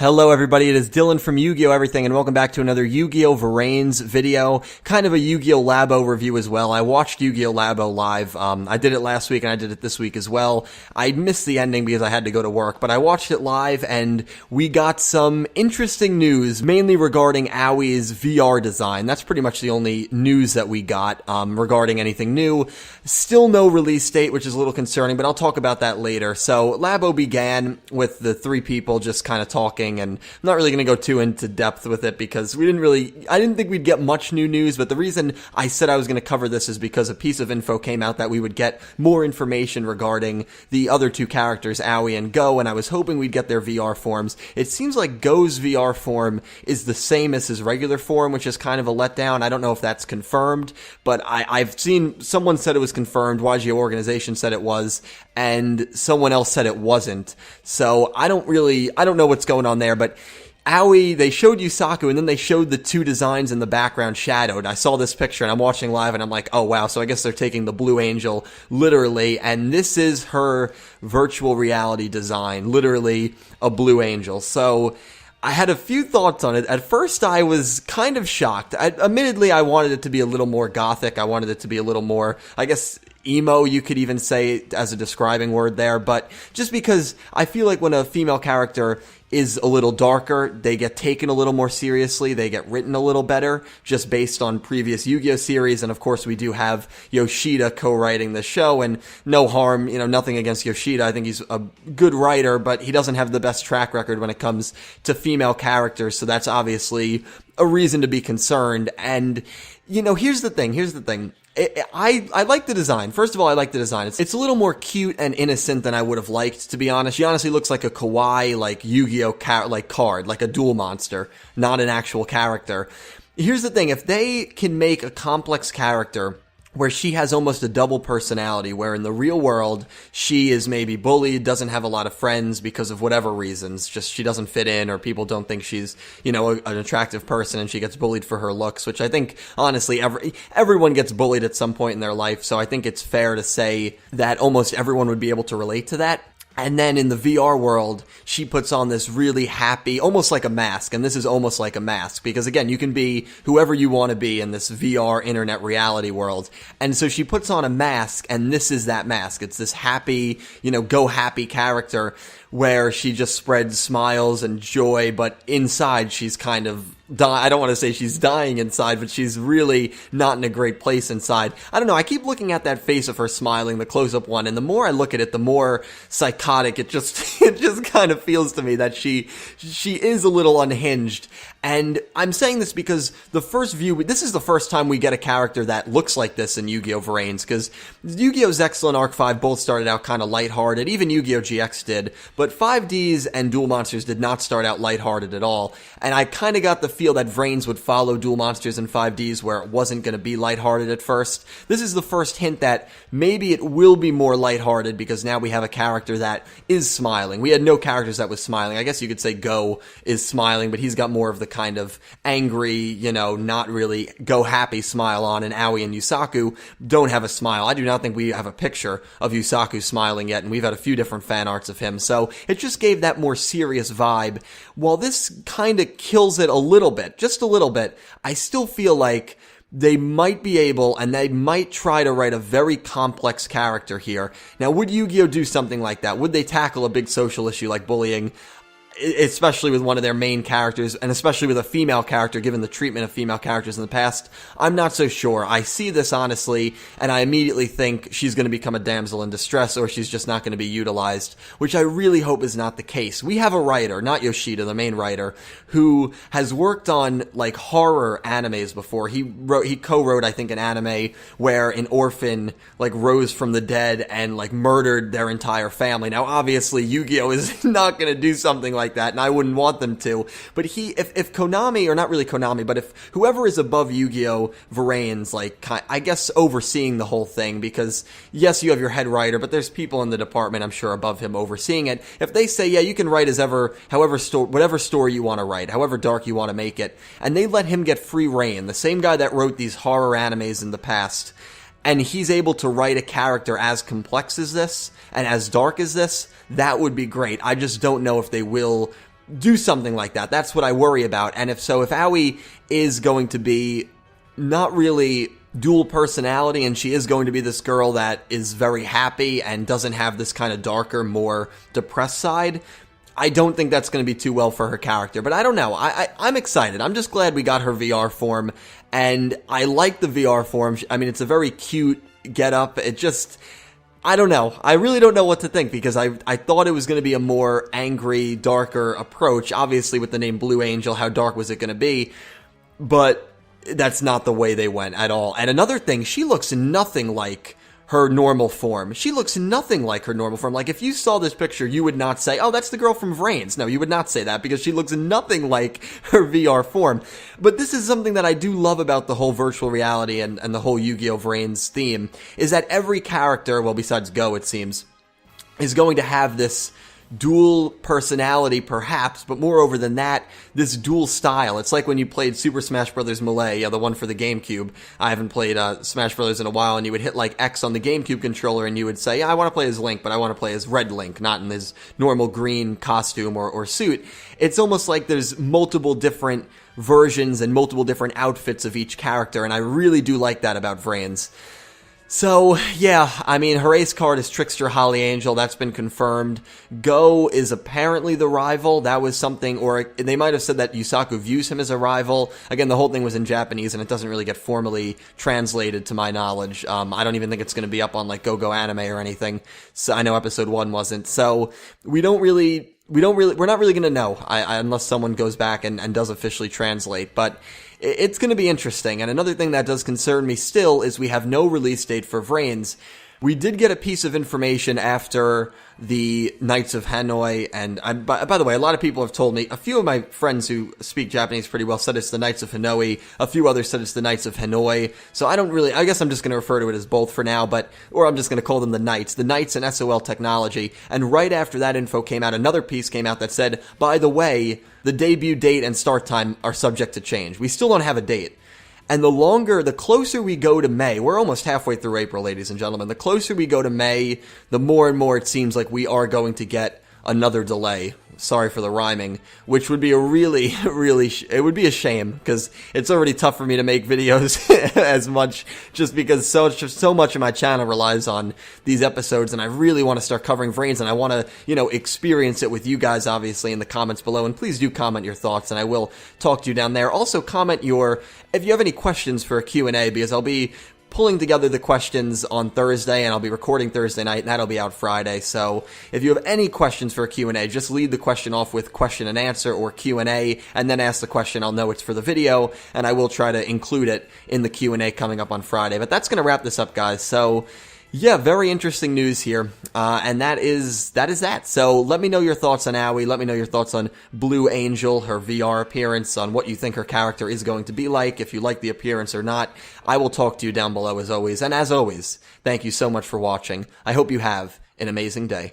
Hello everybody, it is Dylan from Yu-Gi-Oh! Everything, and welcome back to another Yu-Gi-Oh! VRains video, kind of a Yu-Gi-Oh! LABO review as well. I watched Yu-Gi-Oh! LABO live. I did it last week and I did it this week as well. I missed the ending because I had to go to work, but I watched it live and we got some interesting news, mainly regarding Aoi's VR design. That's pretty much the only news that we got regarding anything new. Still no release date, which is a little concerning, but I'll talk about that later. So LABO began with the three people just kind of talking, and I'm not really going to go too into depth with it because I didn't think we'd get much new news, but the reason I said I was going to cover this is because a piece of info came out that we would get more information regarding the other two characters, Aoi and Go, and I was hoping we'd get their VR forms. It seems like Go's VR form is the same as his regular form, which is kind of a letdown. I don't know if that's confirmed, but I've seen someone said it was confirmed, YGO Organization said it was, and someone else said it wasn't. So I don't know what's going on there, but Aoi, they showed Yusaku, and then they showed the two designs in the background shadowed. I saw this picture, and I'm watching live, and I'm like, oh wow, so I guess they're taking the Blue Angel literally, and this is her virtual reality design, literally a Blue Angel. So I had a few thoughts on it. At first, I was kind of shocked. Admittedly, I wanted it to be a little more gothic. I wanted it to be a little more, I guess, emo, you could even say as a describing word there, but just because I feel like when a female character is a little darker, they get taken a little more seriously, they get written a little better, just based on previous Yu-Gi-Oh! Series, and of course we do have Yoshida co-writing the show, and no harm, nothing against Yoshida, I think he's a good writer, but he doesn't have the best track record when it comes to female characters, so that's obviously a reason to be concerned, and, here's the thing, I like the design. First of all, I like the design. It's a little more cute and innocent than I would have liked, to be honest. She honestly looks like a kawaii, like Yu-Gi-Oh! Card, like a duel monster, not an actual character. Here's the thing, if they can make a complex character where she has almost a double personality, where in the real world, she is maybe bullied, doesn't have a lot of friends because of whatever reasons, just she doesn't fit in, or people don't think she's, an attractive person, and she gets bullied for her looks, which I think, honestly, everyone gets bullied at some point in their life, so I think it's fair to say that almost everyone would be able to relate to that. And then in the VR world, she puts on this really happy, almost like a mask, and this is almost like a mask, because again, you can be whoever you want to be in this VR internet reality world, and so she puts on a mask, and this is that mask. It's this happy, go happy character, where she just spreads smiles and joy, but inside she's kind of I don't want to say she's dying inside, but she's really not in a great place inside. I don't know, I keep looking at that face of her smiling, the close-up one, and the more I look at it, the more psychotic it just kind of feels to me that she is a little unhinged. And I'm saying this because this is the first time we get a character that looks like this in Yu-Gi-Oh! VRains, because Yu-Gi-Oh! Zexal and Arc 5 both started out kind of lighthearted, even Yu-Gi-Oh! GX did, but 5Ds and Duel Monsters did not start out lighthearted at all, and I kind of got the feel that VRains would follow Duel Monsters and 5Ds where it wasn't going to be lighthearted at first. This is the first hint that maybe it will be more lighthearted because now we have a character that is smiling. We had no characters that was smiling. I guess you could say Go is smiling, but he's got more of the kind of angry, not really go happy smile on, and Aoi and Yusaku don't have a smile. I do not think we have a picture of Yusaku smiling yet, and we've had a few different fan arts of him, so it just gave that more serious vibe. While this kind of kills it a little bit, just a little bit, I still feel like they might be able, and they might try to write a very complex character here. Now, would Yu-Gi-Oh! Do something like that? Would they tackle a big social issue like bullying, especially with one of their main characters, and especially with a female character, given the treatment of female characters in the past? I'm not so sure. I see this, honestly, and I immediately think she's going to become a damsel in distress, or she's just not going to be utilized, which I really hope is not the case. We have a writer, not Yoshida, the main writer, who has worked on, horror animes before. He co-wrote, I think, an anime where an orphan, rose from the dead and, murdered their entire family. Now, obviously, Yu-Gi-Oh! Is not going to do something like that, and I wouldn't want them to, but if Konami, or not really Konami, but if whoever is above Yu-Gi-Oh! VRains, I guess overseeing the whole thing, because yes, you have your head writer, but there's people in the department, I'm sure, above him overseeing it. If they say, yeah, you can write whatever story you want to write, however dark you want to make it, and they let him get free reign, the same guy that wrote these horror animes in the past, and he's able to write a character as complex as this, and as dark as this, that would be great. I just don't know if they will do something like that. That's what I worry about. And if so, if Aoi is going to be not really dual personality, and she is going to be this girl that is very happy and doesn't have this kind of darker, more depressed side, I don't think that's going to be too well for her character. But I don't know. I'm excited. I'm just glad we got her VR form, and I like the VR form. I mean, it's a very cute getup. It just, I don't know. I really don't know what to think, because I thought it was going to be a more angry, darker approach. Obviously, with the name Blue Angel, how dark was it going to be? But that's not the way they went at all. And another thing, she looks nothing like her normal form. She looks nothing like her normal form. Like, if you saw this picture, you would not say, oh, that's the girl from VRains. No, you would not say that, because she looks nothing like her VR form. But this is something that I do love about the whole virtual reality and the whole Yu-Gi-Oh! VRains theme, is that every character, well, besides Go, it seems, is going to have this dual personality, perhaps, but moreover than that, this dual style. It's like when you played Super Smash Bros. Melee, the one for the GameCube. I haven't played Smash Bros. In a while, and you would hit like X on the GameCube controller, and you would say, yeah, I want to play as Link, but I want to play as Red Link, not in his normal green costume or suit. It's almost like there's multiple different versions and multiple different outfits of each character, and I really do like that about VRains. So, yeah, I mean, her ace card is Trickster Holly Angel. That's been confirmed. Go is apparently the rival. That was something, or they might have said that Yusaku views him as a rival. Again, the whole thing was in Japanese, and it doesn't really get formally translated to my knowledge. I don't even think it's going to be up on, like, Go Anime or anything. So I know episode 1 wasn't. So we're not really going to know unless someone goes back and does officially translate. But it's going to be interesting. And another thing that does concern me still is we have no release date for VRains. We did get a piece of information after the Knights of Hanoi, and by the way, a lot of people have told me, a few of my friends who speak Japanese pretty well said it's the Knights of Hanoi, a few others said it's the Knights of Hanoi, so I guess I'm just going to refer to it as both for now, or I'm just going to call them the Knights and SOL Technology. And right after that info came out, another piece came out that said, by the way, the debut date and start time are subject to change. We still don't have a date. And the closer we go to May, we're almost halfway through April, ladies and gentlemen, the closer we go to May, the more and more it seems like we are going to get another delay. Sorry for the rhyming, which would be it would be a shame, because it's already tough for me to make videos as much, just because so much of my channel relies on these episodes, and I really want to start covering VRains, and I want to, experience it with you guys, obviously, in the comments below, and please do comment your thoughts, and I will talk to you down there. Also, comment if you have any questions for a Q&A, because I'll be pulling together the questions on Thursday, and I'll be recording Thursday night, and that'll be out Friday. So if you have any questions for a Q&A, just lead the question off with question and answer or Q&A, and then ask the question. I'll know it's for the video, and I will try to include it in the Q&A coming up on Friday. But that's going to wrap this up, guys. So yeah, very interesting news here, and that is that. So let me know your thoughts on Aoi, let me know your thoughts on Blue Angel, her VR appearance, on what you think her character is going to be like, if you like the appearance or not. I will talk to you down below as always, and as always, thank you so much for watching. I hope you have an amazing day.